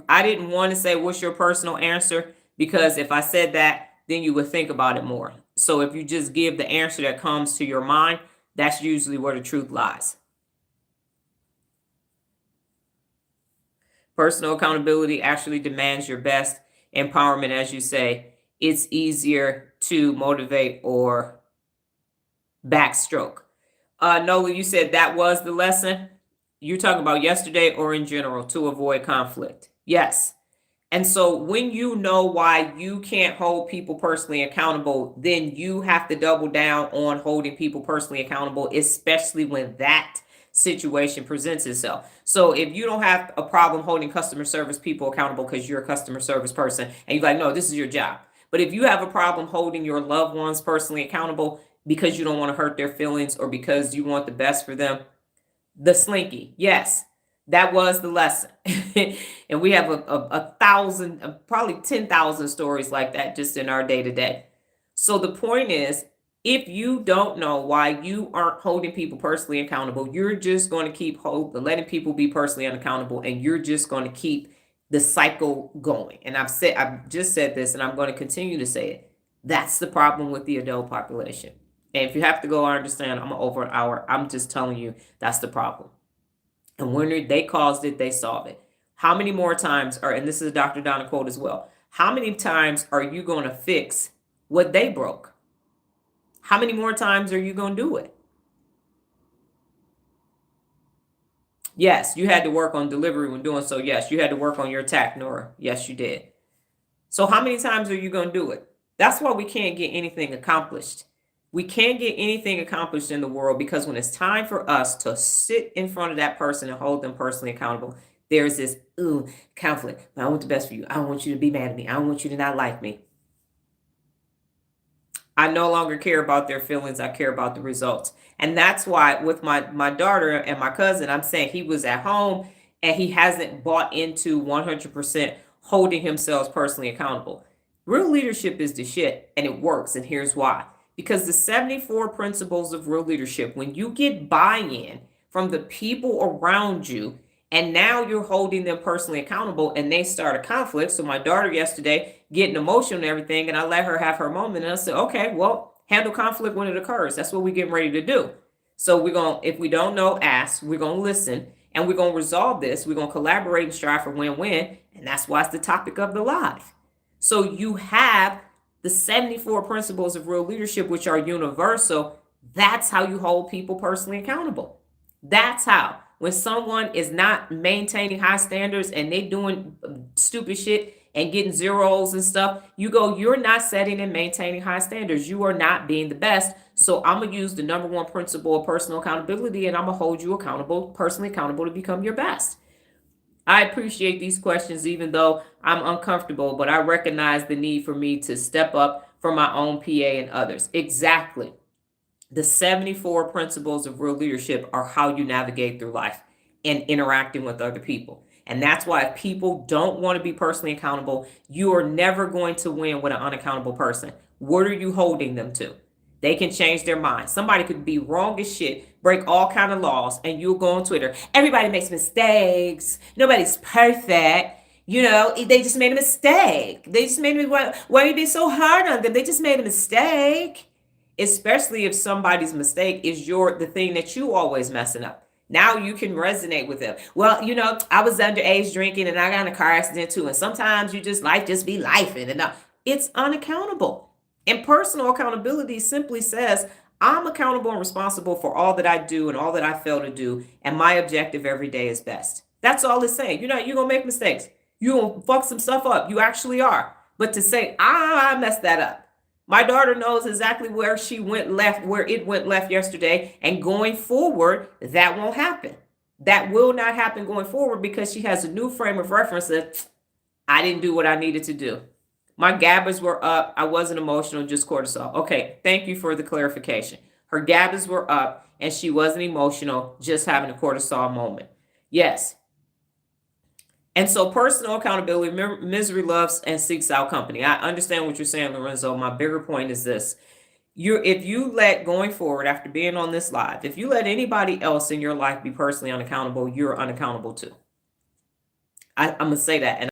I didn't want to say what's your personal answer, because if I said that, then you would think about it more. So if you just give the answer that comes to your mind, that's usually where the truth lies. Personal accountability actually demands your best. Empowerment, as you say, it's easier to motivate or backstroke. Nola, you said that was the lesson. You're talking about yesterday or in general to avoid conflict? Yes. And so when you know why you can't hold people personally accountable, then you have to double down on holding people personally accountable, especially when that situation presents itself. So if you don't have a problem holding customer service people accountable because you're a customer service person and you're like, no, this is your job. But if you have a problem holding your loved ones personally accountable because you don't want to hurt their feelings or because you want the best for them, the slinky, yes, that was the lesson. And we have a thousand, probably 10,000 stories like that just in our day to day. So the point is, if you don't know why you aren't holding people personally accountable, you're just going to keep letting people be personally unaccountable, and you're just going to keep the cycle going. And I've just said this, and I'm going to continue to say it. That's the problem with the adult population. And if you have to go, I understand. I'm over an hour. I'm just telling you that's the problem. And when they caused it, they solve it. How many more times are, and this is a Dr. Donna quote as well, how many times are you going to fix what they broke? How many more times are you going to do it? Yes, you had to work on delivery when doing so. Yes, you had to work on your attack, Nora. Yes, you did. So how many times are you going to do it? That's why we can't get anything accomplished. We can't get anything accomplished in the world because when it's time for us to sit in front of that person and hold them personally accountable, there's this conflict. I want the best for you. I don't want you to be mad at me. I don't want you to not like me. I no longer care about their feelings. I care about the results. And that's why with my daughter and my cousin, I'm saying he was at home and he hasn't bought into 100% holding himself personally accountable. Real leadership is the shit, and it works. And here's why. Because the 74 principles of real leadership, when you get buy-in from the people around you, and now you're holding them personally accountable and they start a conflict. So my daughter yesterday getting emotional and everything, and I let her have her moment. And I said, okay, well, handle conflict when it occurs. That's what we're getting ready to do. So we're going to, if we don't know, ask, we're going to listen, and we're going to resolve this. We're going to collaborate and strive for win-win. And that's why it's the topic of the live. So you have the 74 principles of real leadership, which are universal. That's how you hold people personally accountable. That's how. When someone is not maintaining high standards and they doing stupid shit and getting zeros and stuff, you go, you're not setting and maintaining high standards. You are not being the best. So I'm going to use the number one principle of personal accountability, and I'm going to hold you accountable, personally accountable, to become your best. I appreciate these questions, even though I'm uncomfortable, but I recognize the need for me to step up for my own PA and others. Exactly. The 74 principles of real leadership are how you navigate through life and interacting with other people. And that's why if people don't want to be personally accountable, you are never going to win with an unaccountable person. What are you holding them to? They can change their mind. Somebody could be wrong as shit, break all kind of laws, and you'll go on Twitter. Everybody makes mistakes. Nobody's perfect. You know, they just made a mistake. They just made me, why are you being so hard on them? They just made a mistake. Especially if somebody's mistake is the thing that you always messing up. Now you can resonate with them. Well, you know, I was underage drinking and I got in a car accident too. And sometimes you just life just be lifing, and it's unaccountable. And personal accountability simply says, I'm accountable and responsible for all that I do and all that I fail to do. And my objective every day is best. That's all it's saying. You're going to make mistakes. You're going to fuck some stuff up. You actually are. But to say, I messed that up. My daughter knows exactly where she went left, where it went left yesterday. And going forward, that won't happen. That will not happen going forward because she has a new frame of reference that I didn't do what I needed to do. My GABAs were up. I wasn't emotional, just cortisol. Okay, thank you for the clarification. Her GABAs were up and she wasn't emotional, just having a cortisol moment. Yes. And so personal accountability, misery loves and seeks out company. I understand what you're saying, Lorenzo. My bigger point is this. If you let, going forward after being on this live, if you let anybody else in your life be personally unaccountable, you're unaccountable too. I'm gonna say that. And